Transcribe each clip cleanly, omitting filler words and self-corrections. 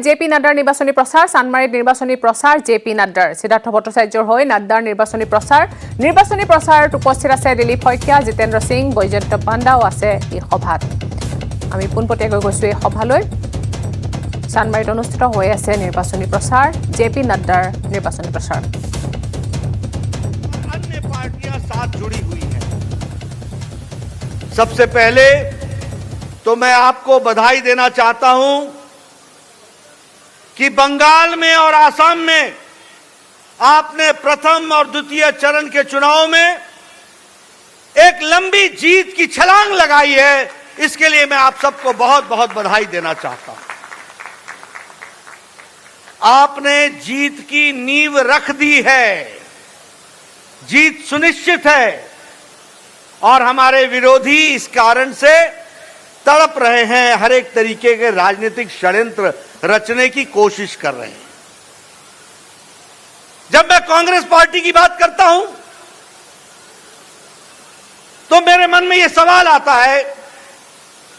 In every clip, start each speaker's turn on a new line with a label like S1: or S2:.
S1: JP নাড্ডাৰ নিৰ্বাচনী প্ৰচাৰ চানমাৰীত নিৰ্বাচনী প্ৰচাৰ জেপি নাড্ডাৰ সিদ্ধাৰ্থ ভট্টাচাৰ্যৰ হৈ নাড্ডাৰ নিৰ্বাচনী প্ৰচাৰত উপস্থিত আছে দিলীপ শইকীয়া জিতেন্দ্ৰ সিং বৈজয়ন্ত পাণ্ডাও আছে এই সভাত আমি পোনপটীয়াকৈ গৈছো এই সভালৈ চানমাৰীত অনুষ্ঠিত হৈ আছে নিৰ্বাচনী প্ৰচাৰ জেপি নাড্ডাৰ নিৰ্বাচনী প্ৰচাৰ
S2: अन्य पार्टियां साथ जुड़ी हुई हैं सबसे पहले तो मैं आपको बधाई देना चाहता हूं कि बंगाल में और आसाम में आपने प्रथम और द्वितीय चरण के चुनाव में एक लंबी जीत की छलांग लगाई है इसके लिए मैं आप सबको बहुत बहुत बधाई देना चाहता हूं आपने जीत की नींव रख दी है जीत सुनिश्चित है और हमारे विरोधी इस कारण से तड़प रहे हैं हर एक तरीके के राजनीतिक षड्यंत्र रचने की कोशिश कर रहे हैं जब मैं कांग्रेस पार्टी की बात करता हूं तो मेरे मन में यह सवाल आता है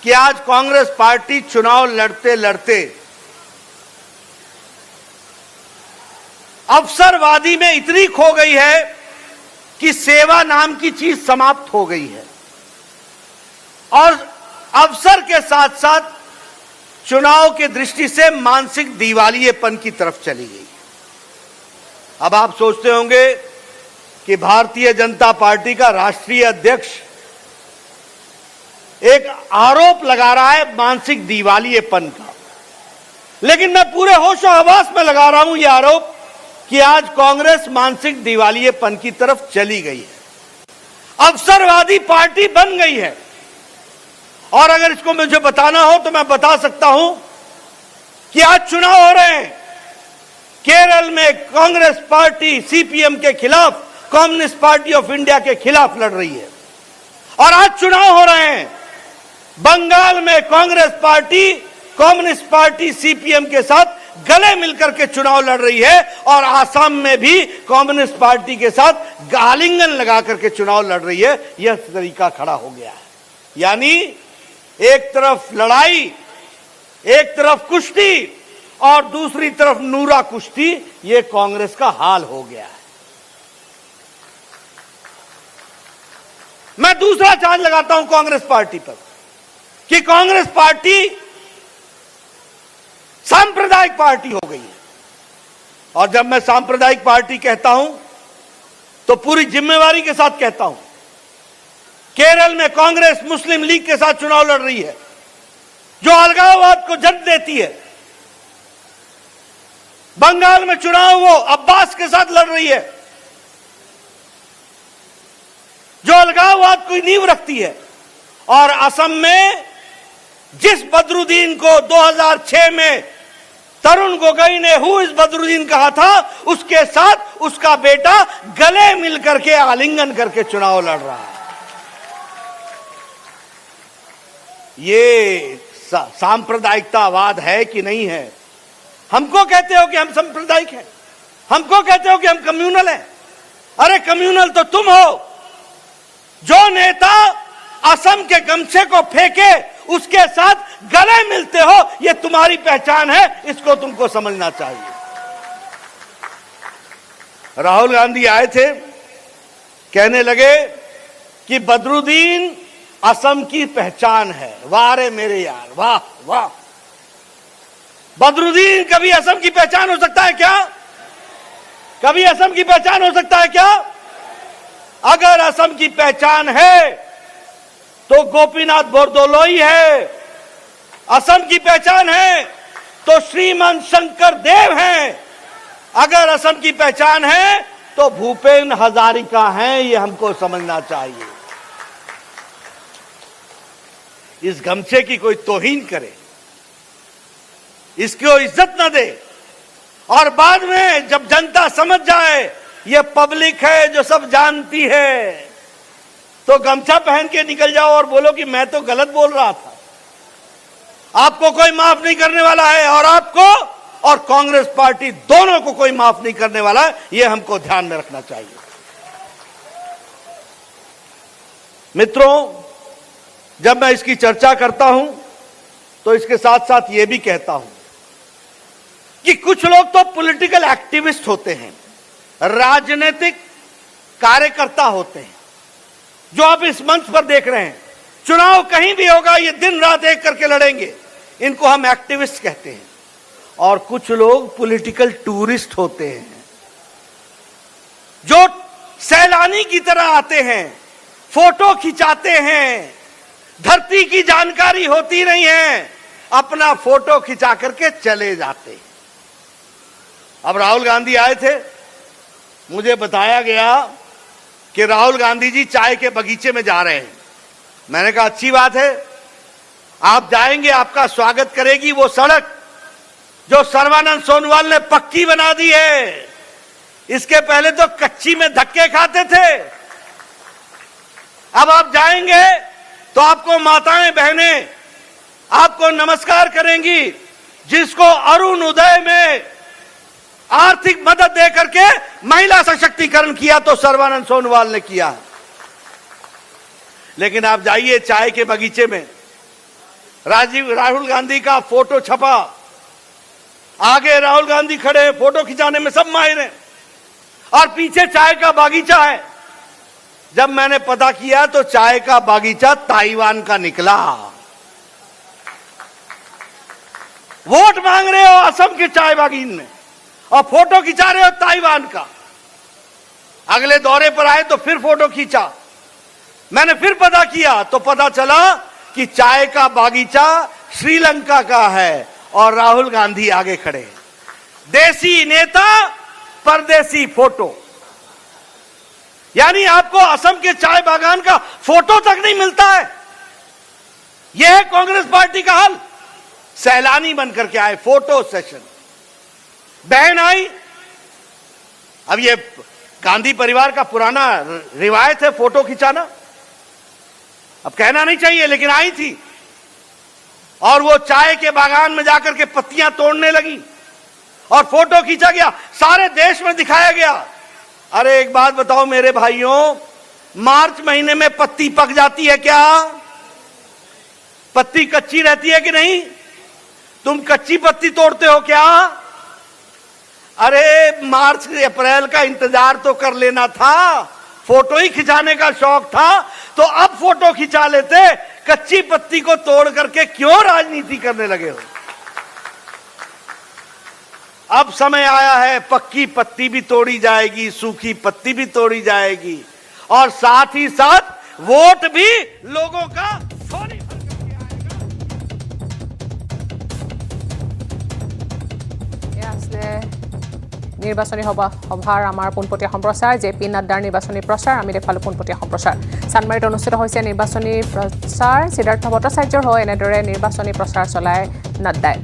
S2: कि आज कांग्रेस पार्टी चुनाव लड़ते लड़ते अवसरवादी में इतनी खो गई है कि सेवा नाम की चीज समाप्त हो गई है और अवसर के साथ साथ चुनाव की दृष्टि से मानसिक दिवालियेपन की तरफ चली गई अब आप सोचते होंगे कि भारतीय जनता पार्टी का राष्ट्रीय अध्यक्ष एक आरोप लगा रहा है मानसिक दिवालियेपन का लेकिन मैं पूरे होशो हवास में लगा रहा हूं यह आरोप कि आज कांग्रेस मानसिक दिवालियेपन की तरफ चली गई है अवसरवादी पार्टी बन गई है और अगर इसको मुझे बताना हो तो मैं बता सकता हूं कि आज चुनाव हो रहे हैं केरल में कांग्रेस पार्टी सीपीएम के खिलाफ कम्युनिस्ट पार्टी ऑफ इंडिया के खिलाफ लड़ रही है और आज चुनाव हो रहे हैं बंगाल में Congress party communist party CPM के साथ गले मिलकर के चुनाव लड़ रही है और आसाम में भी कम्युनिस्ट पार्टी के साथ आलिंगन लगा करके चुनाव लड़ रही है यह तरीका खड़ा हो गया है यानी एक तरफ लड़ाई एक तरफ कुश्ती और दूसरी तरफ नूरा कुश्ती यह कांग्रेस का हाल हो गया है मैं दूसरा चार्ज लगाता हूं कांग्रेस पार्टी पर कि कांग्रेस पार्टी सांप्रदायिक पार्टी हो गई है और जब मैं सांप्रदायिक पार्टी कहता हूं तो पूरी जिम्मेवारी के साथ कहता हूं केरल में कांग्रेस मुस्लिम लीग के साथ चुनाव लड़ रही है जो अलगाववाद को जन्म देती है बंगाल में चुनाव वो अब्बास के साथ लड़ रही है जो अलगाववाद की नींव रखती है और असम में जिस बदरुद्दीन को 2006 में तरुण गोगोई ने हु इस बदरुद्दीन कहा था उसके साथ उसका बेटा गले मिलकर के आलिंगन करके चुनाव लड़ रहा है ये सांप्रदायिकतावाद है कि नहीं है हमको कहते हो कि हम सांप्रदायिक हैं हमको कहते हो कि हम कम्युनल हैं अरे कम्युनल तो तुम हो जो नेता असम के गमछे को फेंके उसके साथ गले मिलते हो यह तुम्हारी पहचान है इसको तुमको समझना चाहिए राहुल गांधी आए थे कहने लगे कि बदरुद्दीन असम की पहचान है वाह रे मेरे यार वाह वाह बदरुद्दीन कभी असम की पहचान हो सकता है क्या कभी असम की पहचान हो सकता है क्या अगर असम की पहचान है तो गोपीनाथ बोरदोलोई है असम की पहचान है तो श्रीमान शंकर देव हैं अगर असम की पहचान है तो भूपेन हजारिका हैं ये हमको समझना चाहिए इस गमछे की कोई तौहीन करे इसको इज्जत न दे और बाद में जब जनता समझ जाए ये पब्लिक है जो सब जानती है तो गमछा पहन के निकल जाओ और बोलो कि मैं तो गलत बोल रहा था आपको कोई माफ नहीं करने वाला है और आपको और कांग्रेस पार्टी दोनों को कोई माफ नहीं करने वाला है यह हमको ध्यान में रखना चाहिए मित्रों जब मैं इसकी चर्चा करता हूं तो इसके साथ साथ यह भी कहता हूं कुछ लोग तो पॉलिटिकल एक्टिविस्ट होते हैं, राजनीतिक कार्यकर्ता होते हैं, जो आप इस मंच पर देख रहे हैं। चुनाव कहीं भी होगा, ये दिन रात एक करके लड़ेंगे, इनको हम एक्टिविस्ट कहते हैं। और कुछ लोग पॉलिटिकल टूरिस्ट होते हैं, जो सैलानी की तरह आते हैं, फोटो खिंचाते हैं, धरती की जानकारी होती नहीं है, अपना फोटो खिंचा करके चले जाते हैं। अब राहुल गांधी आए थे, मुझे बताया गया कि राहुल गांधी जी चाय के बगीचे में जा रहे हैं। मैंने कहा अच्छी बात है, आप जाएंगे, आपका स्वागत करेगी वो सड़क जो सर्बानंद सोनोवाल ने पक्की बना दी है। इसके पहले तो कच्ची में धक्के खाते थे। अब आप जाएंगे तो आपको माताएं बहनें आपको नमस्कार करेंगी। जिसको अरुण उदय में आर्थिक मदद दे करके महिला सशक्तिकरण किया तो सर्बानंद सोनोवाल ने किया। लेकिन आप जाइए चाय के बगीचे में, राहुल गांधी का फोटो छपा, आगे राहुल गांधी खड़े, फोटो खिंचाने में सब माहिर हैं, और पीछे चाय का बागीचा है। जब मैंने पता किया तो चाय का बागीचा ताइवान का निकला। वोट मांग रहे हो असम के चाय बागीन में और फोटो खिंचा रहे हो ताइवान का। अगले दौरे पर आए तो फिर फोटो खींचा। मैंने फिर पता किया तो पता चला कि चाय का बागीचा श्रीलंका का है और राहुल गांधी आगे खड़े हैं। देसी नेता, परदेसी फोटो। यानी आपको असम के चाय बागान का फोटो तक नहीं मिलता है। यह है कांग्रेस पार्टी का हाल। सैलानी बनकर के आए, फोटो सेशन। बहन आई, अब ये गांधी परिवार का पुराना रिवायत है फोटो खिंचाना, अब कहना नहीं चाहिए, लेकिन आई थी और वो चाय के बागान में जाकर के पत्तियां तोड़ने लगी और फोटो खींचा गया, सारे देश में दिखाया गया। अरे एक बात बताओ मेरे भाइयों, मार्च महीने में पत्ती पक जाती है क्या? पत्ती कच्ची रहती है कि नहीं? तुम कच्ची पत्ती तोड़ते हो क्या? अरे मार्च अप्रैल का इंतजार तो कर लेना था। फोटो ही खिंचाने का शौक था तो अब फोटो खिंचा लेते। कच्ची पत्ती को तोड़ करके क्यों राजनीति करने लगे हो? अब समय आया है, पक्की पत्ती भी तोड़ी जाएगी, सूखी पत्ती भी तोड़ी जाएगी, और साथ ही साथ वोट भी लोगों का थोड़ी भर करके
S1: आएगा। নিৰ্বাচনী সভাৰ আমাৰ পোনপটীয়া সম্প্ৰচাৰ, জে পি নাড্ডাৰ নিৰ্বাচনী প্ৰচাৰ আমি দেখালোঁ পোনপটীয়া সম্প্ৰচাৰ। চানমাৰীত অনুষ্ঠিত হৈছে নিৰ্বাচনী প্ৰচাৰ। সিদ্ধাৰ্থ ভট্টাচাৰ্যৰ হৈ এনেদৰে নিৰ্বাচনী প্ৰচাৰ চলায় নাড্ডাই।